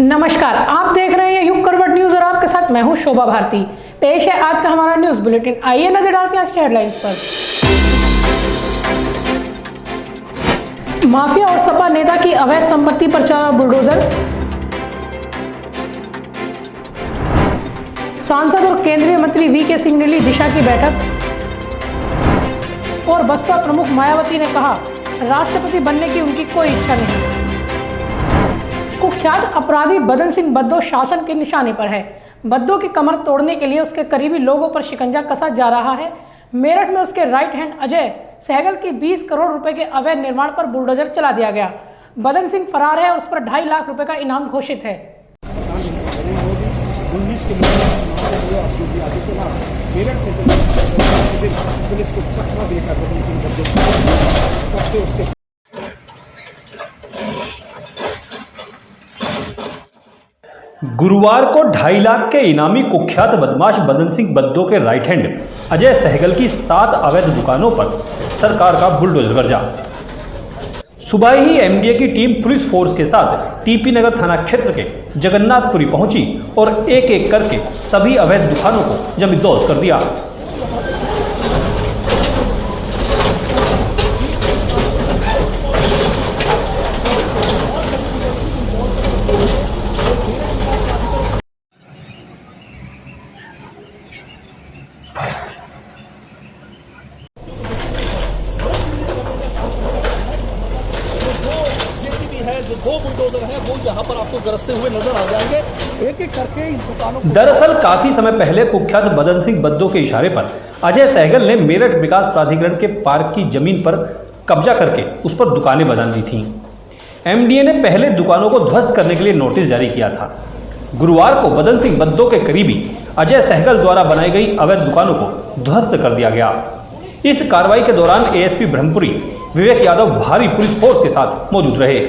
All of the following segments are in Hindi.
नमस्कार, आप देख रहे हैं युग करवट न्यूज और आपके साथ मैं हूं शोभा भारती। पेश है आज का हमारा न्यूज बुलेटिन। आइए नजर डालते हैं आज की हेडलाइंस पर। माफिया और सपा नेता की अवैध संपत्ति पर चला बुलडोजर। सांसद और केंद्रीय मंत्री वीके सिंह ने ली दिशा की बैठक। और बसपा प्रमुख मायावती ने कहा राष्ट्रपति बनने की उनकी कोई इच्छा नहीं। कुख्यात अपराधी बदन सिंह बद्दो शासन के निशाने पर है। बद्दो की कमर तोड़ने के लिए उसके करीबी लोगों पर शिकंजा कसा जा रहा है। मेरठ में उसके राइट हैंड अजय सहगल की 20 करोड़ रुपए के अवैध निर्माण पर बुलडोजर चला दिया गया। बदन सिंह फरार है और उस पर 2.5 लाख रुपए का इनाम घोषित है। 19 के मेरठ में पुलिस को चकमा देकर बदन सिंह बद्दो तब से उसके गुरुवार को 2.5 लाख के इनामी कुख्यात बदमाश बदन सिंह बद्दो के राइट हैंड अजय सहगल की 7 अवैध दुकानों पर सरकार का बुलडोजर गरजा। सुबह ही एमडीए की टीम पुलिस फोर्स के साथ टीपी नगर थाना क्षेत्र के जगन्नाथपुरी पहुंची और एक एक करके सभी अवैध दुकानों को जमींदोज कर दिया। जो 2 बुलडोजर हैं वो यहाँ पर आपको गरजते हुए नजर आ जाएंगे। एक एक करके इन दुकानों। दरअसल काफी समय पहले कुख्यात बदन सिंह बद्दो के इशारे पर अजय सहगल ने मेरठ विकास प्राधिकरण के पार्क की जमीन पर कब्जा करके उस पर दुकानें बना दी थीं। एमडीए ने पहले दुकानों को ध्वस्त करने के लिए नोटिस जारी किया था। गुरुवार को बदन सिंह बद्दो के करीबी अजय सहगल द्वारा बनाई गई अवैध दुकानों को ध्वस्त कर दिया गया। इस कार्रवाई के दौरान एएसपी ब्रह्मपुरी विवेक यादव भारी पुलिस फोर्स के साथ मौजूद रहे।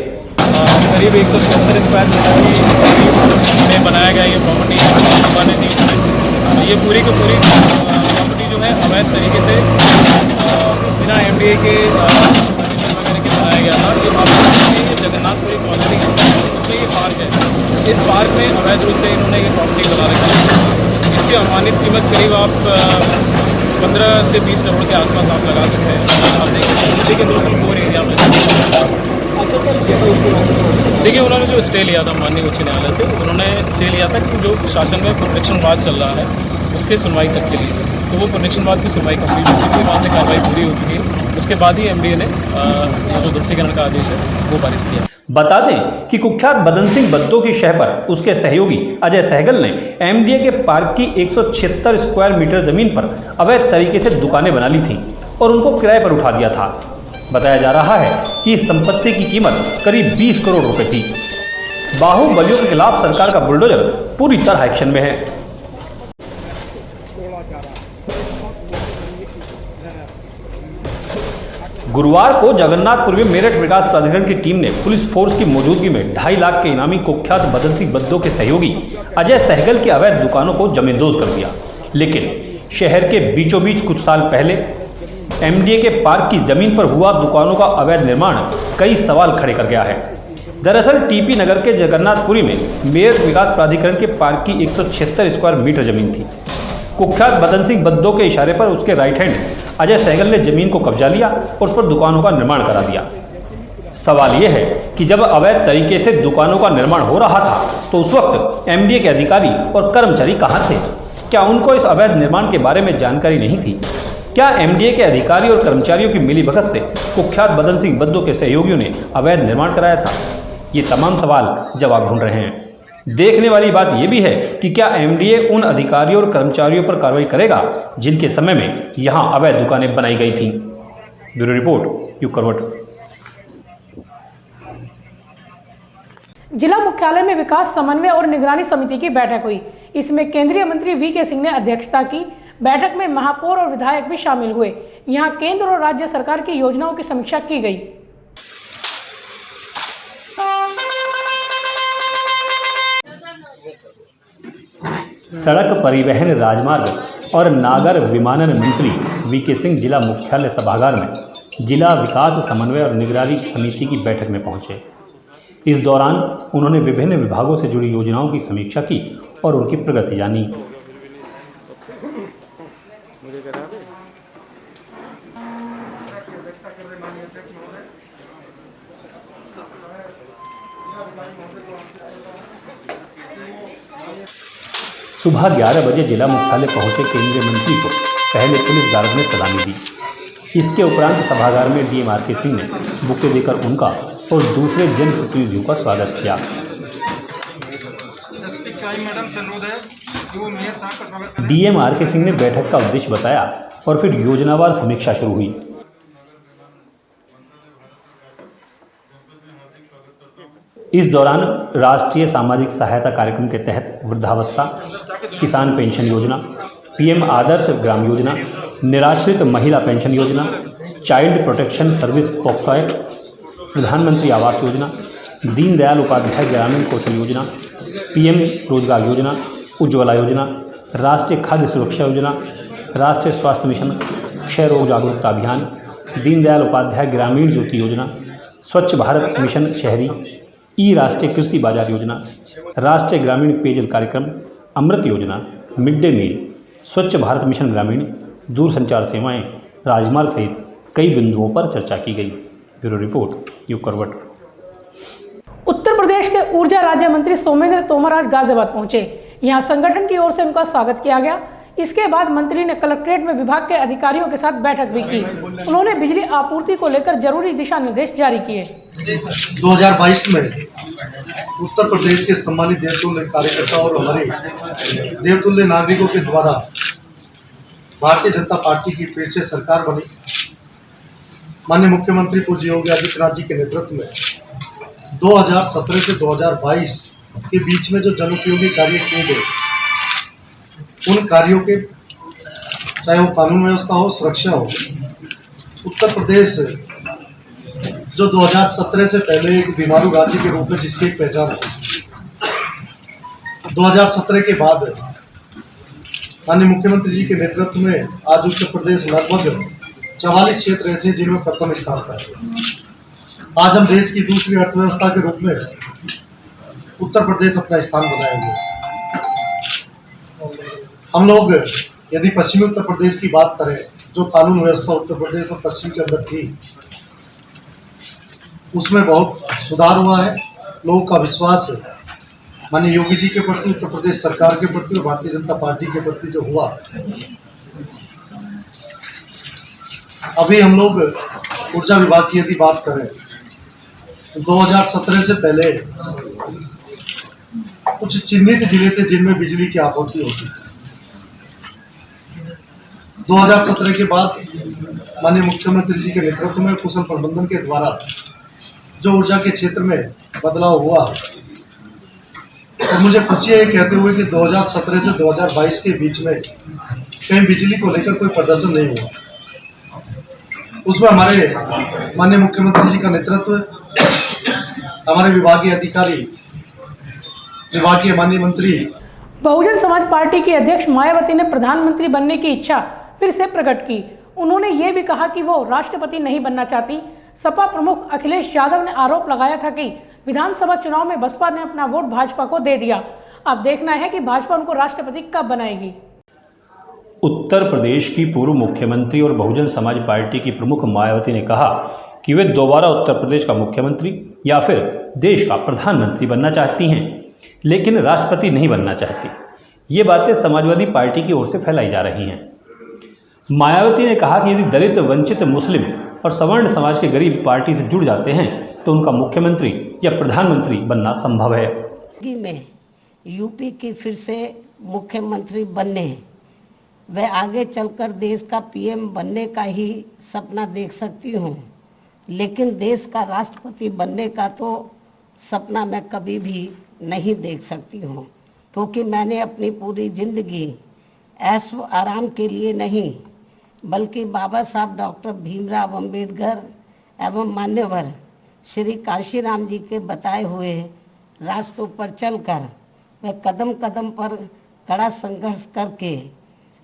करीब 176 स्क्वायर मीटर में बनाया गया ये प्रॉपर्टी बनी थी। ये पूरी की पूरी प्रॉपर्टी जो है अवैध तरीके से बिना एमडीए के वगैरह के बनाया गया था। ये जगन्नाथपुरी कॉलोनी है, उसमें ये पार्क है। इस पार्क में अवैध रूप से इन्होंने ये प्रॉपर्टी बना रखी है। इसकी अनुमानित कीमत करीब आप 15 से 20 करोड़ के आसपास आप लगा सकते हैं। लेकिन बिल्कुल पूरे एरिया में। देखिए, उन्होंने जो स्टे लिया था माननीय उच्च न्यायालय से, उन्होंने स्टे लिया था कि जो शासन में प्रोटेक्शनवाद चल रहा है उसके सुनवाई तक के लिए। तो वो प्रोटेक्शनवाद की सुनवाई कंप्लीट हो चुकी है, वहाँ से कार्रवाई पूरी हो चुकी है। उसके बाद ही एमडीए ने जो ध्वस्तीकरण का आदेश है वो पारित किया। बता दें कि कुख्यात बदन सिंह बद्दो की शह पर उसके सहयोगी अजय सहगल ने एमडीए के पार्क की 176 स्क्वायर मीटर जमीन पर अवैध तरीके से दुकानें बना ली थीं और उनको किराए पर उठा दिया था। बताया जा रहा है कि इस संपत्ति की कीमत करीब 20 करोड़ रुपए थी। बाहुबलियों के खिलाफ सरकार का बुलडोजर पूरी तरह एक्शन में है। गुरुवार को जगन्नाथपुर में मेरठ विकास प्राधिकरण की टीम ने पुलिस फोर्स की मौजूदगी में 2.5 लाख के इनामी कुख्यात बदन सिंह बद्दो के सहयोगी अजय सहगल की अवैध दुकानों को जमींदोज कर दिया। लेकिन शहर के बीचों बीच कुछ साल पहले एमडीए के पार्क की जमीन पर हुआ दुकानों का अवैध निर्माण कई सवाल खड़े कर गया है। दरअसल टीपी नगर के जगन्नाथपुरी में मेरठ विकास प्राधिकरण के पार्क की 176 स्क्वायर मीटर जमीन थी। कुख्यात बदन सिंह बद्दो के इशारे पर उसके राइट हैंड अजय सहगल ने जमीन को कब्जा लिया और उस पर दुकानों का निर्माण करा दिया। सवाल यह है कि जब अवैध तरीके से दुकानों का निर्माण हो रहा था तो उस वक्त एमडीए के अधिकारी और कर्मचारी कहाँ थे? क्या उनको इस अवैध निर्माण के बारे में जानकारी नहीं थी? क्या एमडीए के अधिकारी और कर्मचारियों की मिलीभगत से कुख्यात बदन सिंह बद्दो के सहयोगियों ने अवैध निर्माण कराया था? ये तमाम सवाल जवाब ढूंढ रहे हैं। देखने वाली बात यह भी है कि क्या एमडीए उन अधिकारियों और कर्मचारियों पर कार्रवाई करेगा जिनके समय में यहां अवैध दुकानें बनाई गई थीं। ब्यूरो रिपोर्ट, युग करवट। जिला मुख्यालय में विकास समन्वय और निगरानी समिति की बैठक हुई। इसमें केंद्रीय मंत्री वीके सिंह ने अध्यक्षता की। बैठक में महापौर और विधायक भी शामिल हुए। यहां केंद्र और राज्य सरकार की योजनाओं की समीक्षा की गई। सड़क परिवहन, राजमार्ग और नागर विमानन मंत्री वीके सिंह जिला मुख्यालय सभागार में जिला विकास समन्वय और निगरानी समिति की बैठक में पहुंचे। इस दौरान उन्होंने विभिन्न विभागों से जुड़ी योजनाओं की समीक्षा की और उनकी प्रगति जानी। सुबह 11 बजे जिला मुख्यालय पहुंचे केंद्रीय मंत्री को पहले पुलिस गार्ड ने सलामी दी। इसके उपरांत सभागार में डीएम आरके सिंह ने बुके देकर उनका और दूसरे जनप्रतिनिधियों का स्वागत किया। डीएम आरके सिंह ने बैठक का उद्देश्य बताया और फिर योजनावार समीक्षा शुरू हुई। इस दौरान राष्ट्रीय सामाजिक सहायता कार्यक्रम के तहत वृद्धावस्था, किसान पेंशन योजना, पीएम आदर्श ग्राम योजना, निराश्रित महिला पेंशन योजना, child protection service POCSO act, प्रधानमंत्री आवास योजना, दीनदयाल उपाध्याय ग्रामीण कौशल योजना, पीएम रोजगार योजना, उज्ज्वला योजना, राष्ट्रीय खाद्य सुरक्षा योजना, राष्ट्रीय स्वास्थ्य मिशन, क्षय रोग जागरूकता अभियान, दीनदयाल उपाध्याय ग्रामीण ज्योति योजना, स्वच्छ भारत मिशन शहरी, ई राष्ट्रीय कृषि बाजार योजना, राष्ट्रीय ग्रामीण पेयजल कार्यक्रम, अमृत योजना, मिड डे मील, स्वच्छ भारत मिशन ग्रामीण, दूरसंचार सेवाएं, राजमार्ग सहित कई बिंदुओं पर चर्चा की गई। ब्यूरो रिपोर्ट, युग करवट। उत्तर प्रदेश के ऊर्जा राज्य मंत्री सोमेंद्र तोमर आज गाजियाबाद पहुंचे। यहां संगठन की ओर से उनका स्वागत किया गया। इसके बाद मंत्री ने कलेक्ट्रेट में विभाग के अधिकारियों के साथ बैठक भी की। उन्होंने बिजली आपूर्ति को लेकर जरूरी दिशा निर्देश जारी किए। 2022 में उत्तर प्रदेश के सम्मानित देशतुल्य कार्यकर्ताओं और हमारे देवतुल्य नागरिकों के द्वारा भारतीय जनता पार्टी की फिर से सरकार बनी। माननीय मुख्यमंत्री पूज्य योगी आदित्यनाथ जी के नेतृत्व में 2017 से 2022 के बीच में जो जनोपयोगी कार्य किए गए, उन कार्यों के, चाहे वो कानून व्यवस्था हो, सुरक्षा हो, उत्तर प्रदेश जो 2017 से पहले एक बीमारू राज्य के रूप में जिसकी एक पहचान है, 2017 के बाद माननीय मुख्यमंत्री जी के नेतृत्व में आज उत्तर प्रदेश लगभग 44 क्षेत्र ऐसे हैं जिनमें प्रथम स्थान पर है। आज हम देश की दूसरी अर्थव्यवस्था के रूप में उत्तर प्रदेश अपना स्थान बनाए हुए हैं। हम लोग यदि पश्चिमी उत्तर प्रदेश की बात करें, जो कानून व्यवस्था उत्तर प्रदेश और पश्चिम के अंदर थी, उसमें बहुत सुधार हुआ है। लोगों का विश्वास माननीय योगी जी के प्रति, उत्तर प्रदेश सरकार के प्रति और भारतीय जनता पार्टी के प्रति जो हुआ, अभी हम लोग ऊर्जा विभाग की यदि बात करें तो 2017 से पहले कुछ चिन्हित जिले थे जिनमें बिजली की आपूर्ति होती थी। 2017 के बाद माननीय मुख्यमंत्री जी के नेतृत्व में कुशल प्रबंधन के द्वारा जो ऊर्जा के क्षेत्र में बदलाव हुआ, तो मुझे खुशी है कहते हुए कि 2017 से 2022 के बीच में कहीं बिजली को लेकर कोई प्रदर्शन नहीं हुआ। उसमें हमारे माननीय मुख्यमंत्री जी का नेतृत्व, हमारे विभागीय अधिकारी, विभागीय माननीय मंत्री। बहुजन समाज पार्टी की अध्यक्ष मायावती ने प्रधानमंत्री बनने की इच्छा फिर से प्रकट की। उन्होंने ये भी कहा कि वो राष्ट्रपति नहीं बनना चाहती। सपा प्रमुख अखिलेश यादव ने आरोप लगाया था कि विधानसभा चुनाव में बसपा ने अपना वोट भाजपा को दे दिया। अब देखना है कि भाजपा उनको राष्ट्रपति कब बनाएगी। उत्तर प्रदेश की पूर्व मुख्यमंत्री और बहुजन समाज पार्टी की प्रमुख मायावती ने कहा कि वे दोबारा उत्तर प्रदेश का मुख्यमंत्री या फिर देश का प्रधानमंत्री बनना चाहती हैं, लेकिन राष्ट्रपति नहीं बनना चाहती। ये बातें समाजवादी पार्टी की ओर से फैलाई जा रही हैं। मायावती ने कहा कि यदि दलित, वंचित, मुस्लिम और सवर्ण समाज के गरीब पार्टी से जुड़ जाते हैं तो उनका मुख्यमंत्री या प्रधानमंत्री बनना संभव है। में यूपी की फिर से मुख्यमंत्री बनने, वह आगे चलकर देश का पीएम बनने का ही सपना देख सकती हूँ, लेकिन देश का राष्ट्रपति बनने का तो सपना मैं कभी भी नहीं देख सकती हूँ, क्योंकि मैंने अपनी पूरी जिंदगी ऐश व आराम के लिए नहीं, बल्कि बाबा साहब डॉक्टर भीमराव अंबेडकर एवं मान्यवर श्री काशीराम जी के बताए हुए रास्तों पर चलकर वह कदम कदम पर कड़ा संघर्ष करके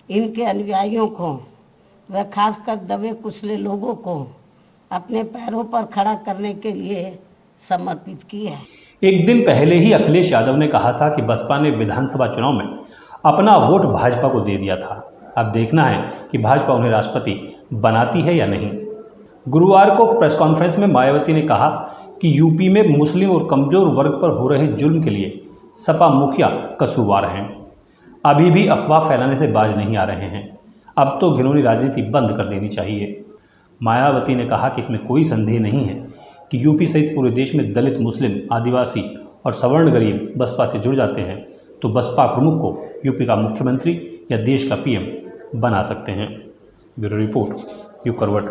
इनके अनुयायियों को, वह खासकर दबे कुचले लोगों को अपने पैरों पर खड़ा करने के लिए समर्पित की है। एक दिन पहले ही अखिलेश यादव ने कहा था कि बसपा ने विधानसभा चुनाव में अपना वोट भाजपा को दे दिया था। अब देखना है कि भाजपा उन्हें राष्ट्रपति बनाती है या नहीं। गुरुवार को प्रेस कॉन्फ्रेंस में मायावती ने कहा कि यूपी में मुस्लिम और कमजोर वर्ग पर हो रहे जुल्म के लिए सपा मुखिया कसूरवार हैं। अभी भी अफवाह फैलाने से बाज नहीं आ रहे हैं। अब तो घिनौनी राजनीति बंद कर देनी चाहिए। मायावती ने कहा कि इसमें कोई संदेह नहीं है कि यूपी सहित पूरे देश में दलित, मुस्लिम, आदिवासी और सवर्ण गरीब बसपा से जुड़ जाते हैं तो बसपा प्रमुख को यूपी का मुख्यमंत्री या देश का पीएम बना सकते हैं। ब्यूरो रिपोर्ट, यू करवट।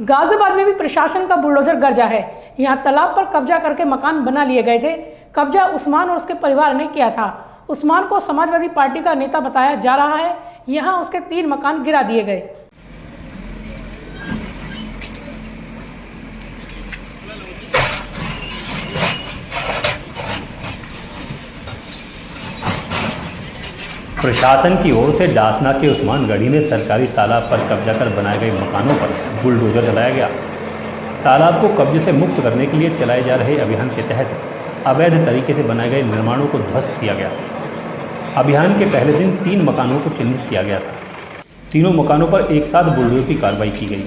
गाजियाबाद में भी प्रशासन का बुलडोजर गरजा है। यहां तालाब पर कब्जा करके मकान बना लिए गए थे। कब्जा उस्मान और उसके परिवार ने किया था। उस्मान को समाजवादी पार्टी का नेता बताया जा रहा है। यहां उसके 3 मकान गिरा दिए गए। प्रशासन की ओर से डासना के उस्मानगढ़ी में सरकारी तालाब पर कब्जा कर बनाए गए मकानों पर बुलडोजर चलाया गया। तालाब को कब्जे से मुक्त करने के लिए चलाए जा रहे अभियान के तहत अवैध तरीके से बनाए गए निर्माणों को ध्वस्त किया गया। अभियान के पहले दिन 3 मकानों को चिन्हित किया गया था। तीनों मकानों पर एक साथ बुलडोजर की कार्रवाई की गई।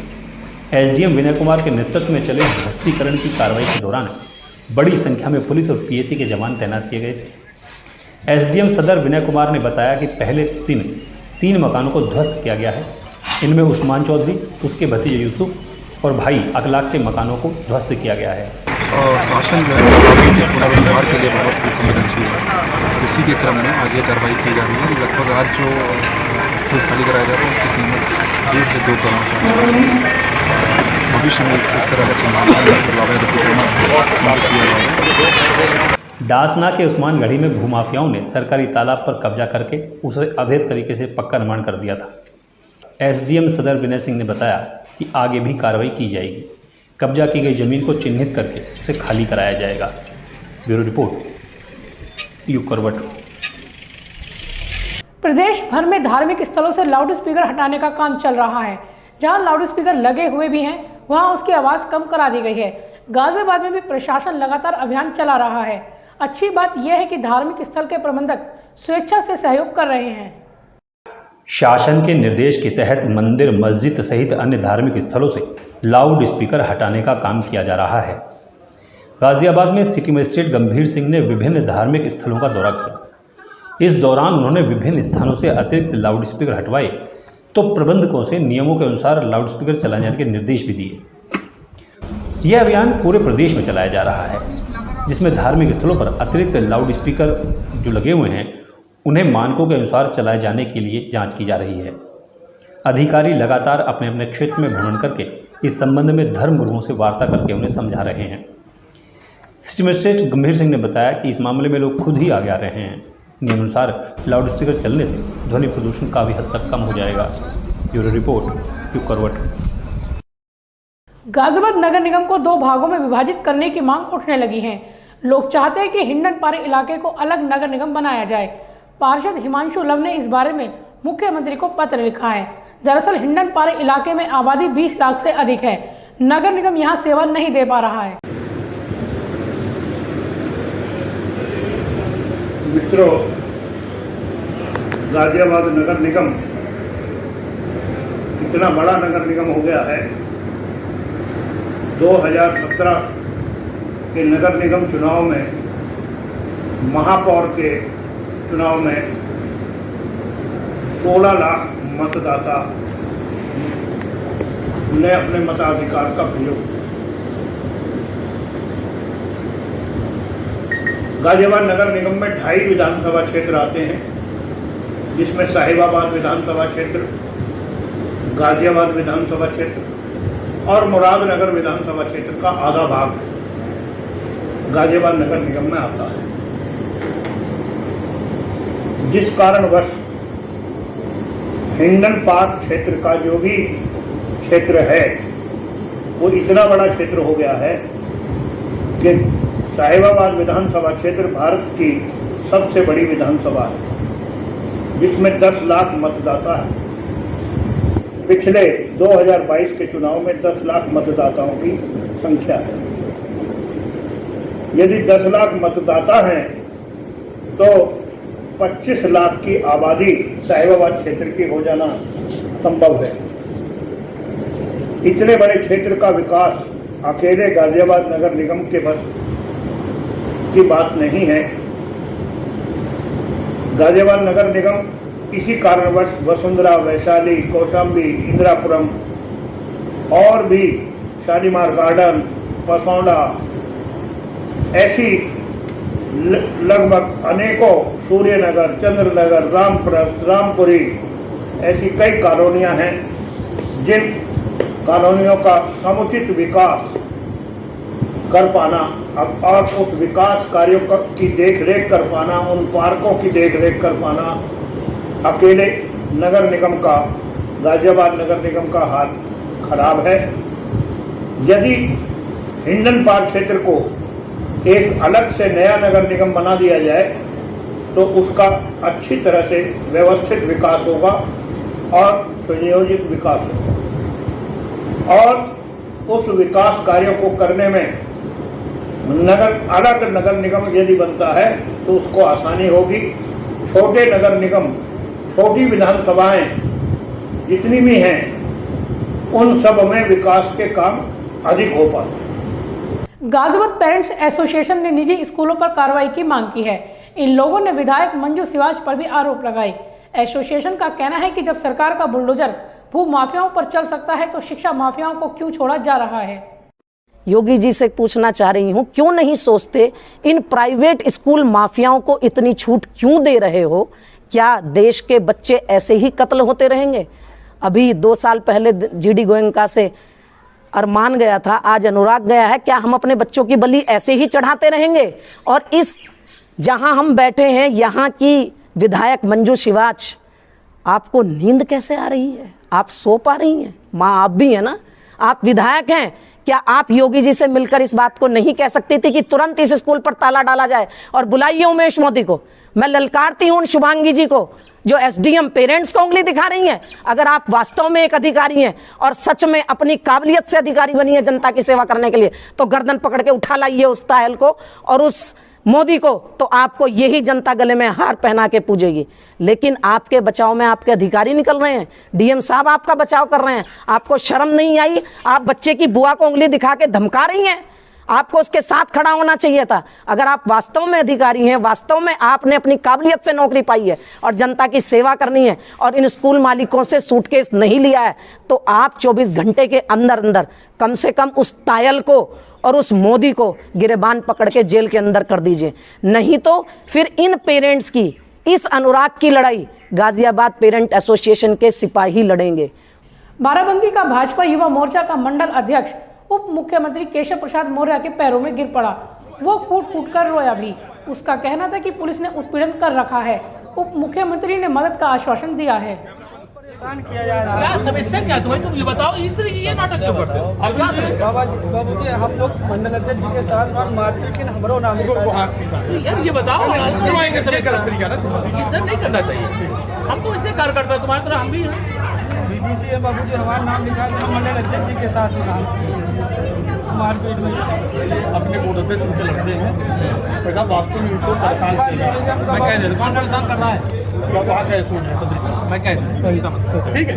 एसडीएम विनय कुमार के नेतृत्व में चले ध्वस्तीकरण की कार्रवाई के दौरान बड़ी संख्या में पुलिस और पीएसी के जवान तैनात किए गए थे। एसडीएम सदर विनय कुमार ने बताया कि पहले दिन 3 मकानों को ध्वस्त किया गया है। इनमें उस्मान चौधरी, उसके भतीजे यूसुफ और भाई अखलाक के मकानों को ध्वस्त किया गया है। शासन जो है पुनर्वास के लिए बहुत ही संवेदनशील है। उसी के क्रम में आज ये कार्रवाई की जा रही है। लगभग आज जो स्थल खाली कराया जा रहा है उसकी कीमत 1.5 से 2 करोड़ है। भविष्य में इस तरह का चिन्ह डासना के उस्मानगढ़ी में भूमाफियाओं ने सरकारी तालाब पर कब्जा करके उसे अवैध तरीके से पक्का निर्माण कर दिया था। एसडीएम सदर विनय सिंह ने बताया कि आगे भी कार्रवाई की जाएगी। कब्जा की गई जमीन को चिन्हित करके उसे खाली कराया जाएगा। ब्यूरो रिपोर्ट, यू करवट। प्रदेश भर में धार्मिक स्थलों से लाउड स्पीकर हटाने का काम चल रहा है। जहां लाउड स्पीकर लगे हुए भी हैं, वहां उसकी आवाज़ कम करा दी गई है। गाजियाबाद में भी प्रशासन लगातार अभियान चला रहा है। अच्छी बात यह है कि धार्मिक स्थल के प्रबंधक स्वेच्छा से सहयोग कर रहे हैं। शासन के निर्देश के तहत मंदिर, मस्जिद सहित अन्य धार्मिक स्थलों से लाउड स्पीकर हटाने का काम किया जा रहा है। गाजियाबाद में सिटी मजिस्ट्रेट गंभीर सिंह ने विभिन्न धार्मिक स्थलों का दौरा किया। इस दौरान उन्होंने विभिन्न स्थानों से अतिरिक्त लाउड स्पीकर हटवाए तो प्रबंधकों से नियमों के अनुसार लाउड स्पीकर चलाए जाने के निर्देश भी दिए। यह अभियान पूरे प्रदेश में चलाया जा रहा है, जिसमें धार्मिक स्थलों पर अतिरिक्त लाउड स्पीकर जो लगे हुए हैं उन्हें मानकों के अनुसार चलाए जाने के लिए जांच की जा रही है। अधिकारी लगातार अपने अपने क्षेत्र में भ्रमण करके इस संबंध में धर्म गुरुओं से वार्ता करके उन्हें समझा रहे हैं। सिटी मजिस्ट्रेट गंभीर सिंह ने बताया कि इस मामले में लोग खुद ही आगे आ रहे हैं। नियमानुसार लाउड स्पीकर चलने से ध्वनि प्रदूषण काफ़ी हद तक कम हो जाएगा। ब्यूरो रिपोर्ट, यू करवट। गाजियाबाद नगर निगम को 2 भागों में विभाजित करने की मांग उठने लगी है। लोग चाहते हैं कि हिंडनपारे इलाके को अलग नगर निगम बनाया जाए। पार्षद हिमांशु लव ने इस बारे में मुख्यमंत्री को पत्र लिखा है। दरअसल हिंडनपारे इलाके में आबादी 20 लाख से अधिक है। नगर निगम यहां सेवा नहीं दे पा रहा है। मित्रों, गाजियाबाद नगर निगम इतना बड़ा नगर निगम हो गया है। 2017 के नगर निगम चुनाव में, महापौर के चुनाव में 16 लाख मतदाता ने अपने मताधिकार का प्रयोग किया। गाजियाबाद नगर निगम में 2.5 विधानसभा क्षेत्र आते हैं, जिसमें साहिबाबाद विधानसभा क्षेत्र, गाजियाबाद विधानसभा क्षेत्र और मुरादनगर विधानसभा क्षेत्र का आधा भाग गाजियाबाद नगर निगम में आता है। जिस कारणवश हिंडनपार क्षेत्र का जो भी क्षेत्र है वो इतना बड़ा क्षेत्र हो गया है कि साहिबाबाद विधानसभा क्षेत्र भारत की सबसे बड़ी विधानसभा है, जिसमें 10 लाख मतदाता है। पिछले 2022 के चुनाव में 10 लाख मतदाताओं की संख्या है। यदि 10 लाख मतदाता हैं तो 25 लाख की आबादी साहिबाबाद क्षेत्र की हो जाना संभव है। इतने बड़े क्षेत्र का विकास अकेले गाजियाबाद नगर निगम के बस की बात नहीं है। गाजियाबाद नगर निगम इसी कारणवश वसुंधरा, वैशाली, कौशाम्बी, इंदिरापुरम और भी शालीमार गार्डन, पसौंडा ऐसी लगभग अनेकों, सूर्यनगर, चंद्रनगर, रामपुरी ऐसी कई कॉलोनियां हैं जिन कॉलोनियों का समुचित विकास कर पाना और उस विकास कार्यों की देखरेख कर पाना, उन पार्कों की देखरेख कर पाना अकेले नगर निगम का, गाजियाबाद नगर निगम का हाल खराब है। यदि हिंडन पार्क क्षेत्र को एक अलग से नया नगर निगम बना दिया जाए तो उसका अच्छी तरह से व्यवस्थित विकास होगा और सुनियोजित विकास होगा और उस विकास कार्यों को करने में अलग नगर निगम यदि बनता है तो उसको आसानी होगी। छोटे नगर निगम, छोटी विधानसभाएं जितनी भी हैं उन सब में विकास के काम अधिक हो पाते हैं। गाजियाबाद पेरेंट्स एसोसिएशन ने निजी स्कूलों पर कार्रवाई की मांग की है। इन लोगों ने विधायक मंजू सिवाच पर भी आरोप लगाए। एसोसिएशन का कहना है कि जब सरकार का बुलडोजर भू माफियाओं पर चल सकता है तो शिक्षा माफियाओं को क्यों छोड़ा जा रहा है। योगी जी से पूछना चाह रही हूँ, क्यों नहीं सोचते इन प्राइवेट स्कूल माफियाओं को इतनी छूट क्यों दे रहे हो? क्या देश के बच्चे ऐसे ही कत्ल होते रहेंगे? अभी 2 साल पहले जीडी गोयनका से अरमान गया था, आज अनुराग गया है। क्या हम अपने बच्चों की बलि ऐसे ही चढ़ाते रहेंगे? और इस जहां हम बैठे हैं यहाँ की विधायक मंजू सिवाच, आपको नींद कैसे आ रही है? आप सो पा रही हैं? माँ आप भी है ना, आप विधायक हैं। क्या आप योगी जी से मिलकर इस बात को नहीं कह सकती थी कि तुरंत इस स्कूल पर ताला डाला जाए और बुलाइए उमेश मोदी को? मैं ललकारती हूं उन शुभांगी जी को जो एसडीएम पेरेंट्स को उंगली दिखा रही हैं। अगर आप वास्तव में एक अधिकारी हैं और सच में अपनी काबिलियत से अधिकारी बनी है जनता की सेवा करने के लिए, तो गर्दन पकड़ के उठा लाइए उस तायल को और उस मोदी को, तो आपको यही जनता गले में हार पहना के पूजेगी। लेकिन आपके बचाव में आपके अधिकारी निकल रहे हैं, डीएम साहब आपका बचाव कर रहे हैं। आपको शर्म नहीं आई? आप बच्चे की बुआ को उंगली दिखा के धमका रही हैं। आपको उसके साथ खड़ा होना चाहिए था। अगर आप वास्तव में अधिकारी हैं, वास्तव में आपने अपनी काबिलियत से नौकरी पाई है और जनता की सेवा करनी है और इन स्कूल मालिकों से सूटकेस नहीं लिया है, तो आप 24 घंटे के अंदर अंदर कम से कम उस तायल को और उस मोदी को गिरेबान पकड़ के जेल के अंदर कर दीजिए। नहीं तो फिर इन पेरेंट्स की, इस अनुराग की लड़ाई गाजियाबाद पेरेंट एसोसिएशन के सिपाही लड़ेंगे। बाराबंकी का भाजपा युवा मोर्चा का मंडल अध्यक्ष उप मुख्यमंत्री केशव प्रसाद मौर्य के पैरों में गिर पड़ा। वो फूट फूट कर रोया भी। उसका कहना था कि पुलिस ने उत्पीड़न कर रखा है। उप मुख्यमंत्री ने मदद का आश्वासन दिया है। क्या समस्या क्या तुम्हारी, तुम ये बताओ। इस तरह ये नाटक क्यों करते हो? अब क्या समस्या? बाबू जी हम लोग मंडल अध्यक्ष जी के साथ मारपीट के हमरो नाम यार ये बताओ, इस तरह नहीं करना चाहिए। हम तो इससे कार्यकर्ता तुम्हारी तरह हम भी हैं। डीडीसी है बाबू जी, हमारा नाम लिखा है मंडल अध्यक्ष जी के साथ मारपीट हुई। अपने बोर्ड अध्यक्ष उनके लड़के हैं, वास्तव में उनको परेशान मैं कह देता कौन परेशान कर रहा है? मैं कह देता ठीक है।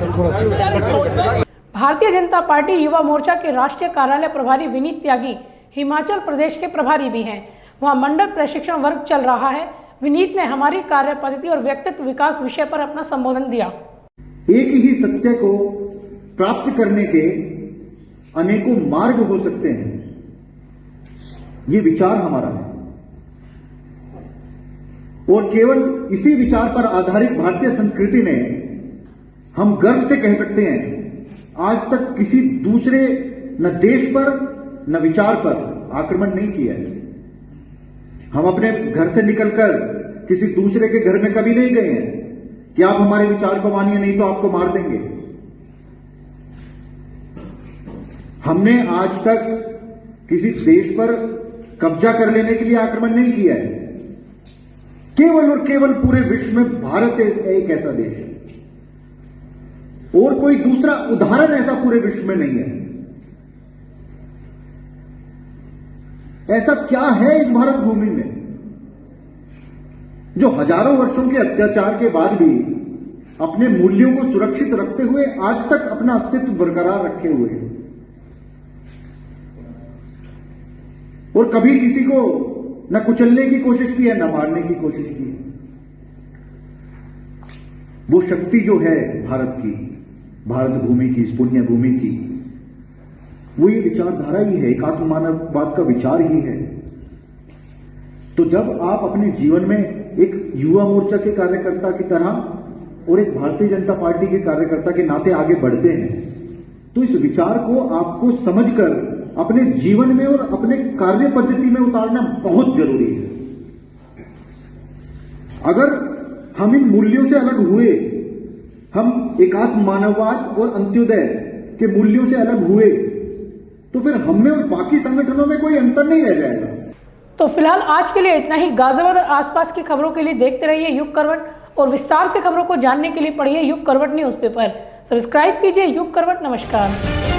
भारतीय जनता पार्टी युवा मोर्चा के राष्ट्रीय कार्यालय प्रभारी विनीत त्यागी हिमाचल प्रदेश के प्रभारी भी हैं। वहां मंडल प्रशिक्षण वर्ग चल रहा है। विनीत ने हमारी कार्य पद्धति और व्यक्तित्व विकास विषय पर अपना संबोधन दिया। एक ही सत्य को प्राप्त करने के अनेकों मार्ग हो सकते हैं, ये विचार हमारा है और केवल इसी विचार पर आधारित भारतीय संस्कृति ने हम गर्व से कह सकते हैं, आज तक किसी दूसरे न देश पर न विचार पर आक्रमण नहीं किया है। हम अपने घर से निकलकर किसी दूसरे के घर में कभी नहीं गए हैं कि आप हमारे विचार को मानिए नहीं तो आपको मार देंगे। हमने आज तक किसी देश पर कब्जा कर लेने के लिए आक्रमण नहीं किया है। केवल और केवल पूरे विश्व में भारत एक ऐसा देश है और कोई दूसरा उदाहरण ऐसा पूरे विश्व में नहीं है। ऐसा क्या है इस भारत भूमि में जो हजारों वर्षों के अत्याचार के बाद भी अपने मूल्यों को सुरक्षित रखते हुए आज तक अपना अस्तित्व बरकरार रखे हुए है और कभी किसी को न कुचलने की कोशिश की है न मारने की कोशिश की है। वो शक्ति जो है भारत की, भारत भूमि की, इस पुण्य भूमि की, वो ये विचारधारा ही है, एक आत्ममानववाद का विचार ही है। तो जब आप अपने जीवन में एक युवा मोर्चा के कार्यकर्ता की तरह और एक भारतीय जनता पार्टी के कार्यकर्ता के नाते आगे बढ़ते हैं, तो इस विचार को आपको समझकर अपने जीवन में और अपने कार्य पद्धति में उतारना बहुत जरूरी है। अगर हम इन मूल्यों से अलग हुए, हम एकात्म मानववाद और अंत्योदय के मूल्यों से अलग हुए, तो फिर हम में और बाकी संगठनों में कोई अंतर नहीं रह जाएगा। तो फिलहाल आज के लिए इतना ही। गाजियाबाद और आसपास की खबरों के लिए देखते रहिए युग करवट और विस्तार से खबरों को जानने के लिए पढ़िए युग करवट न्यूज़पेपर। सब्सक्राइब कीजिए युग करवट। नमस्कार।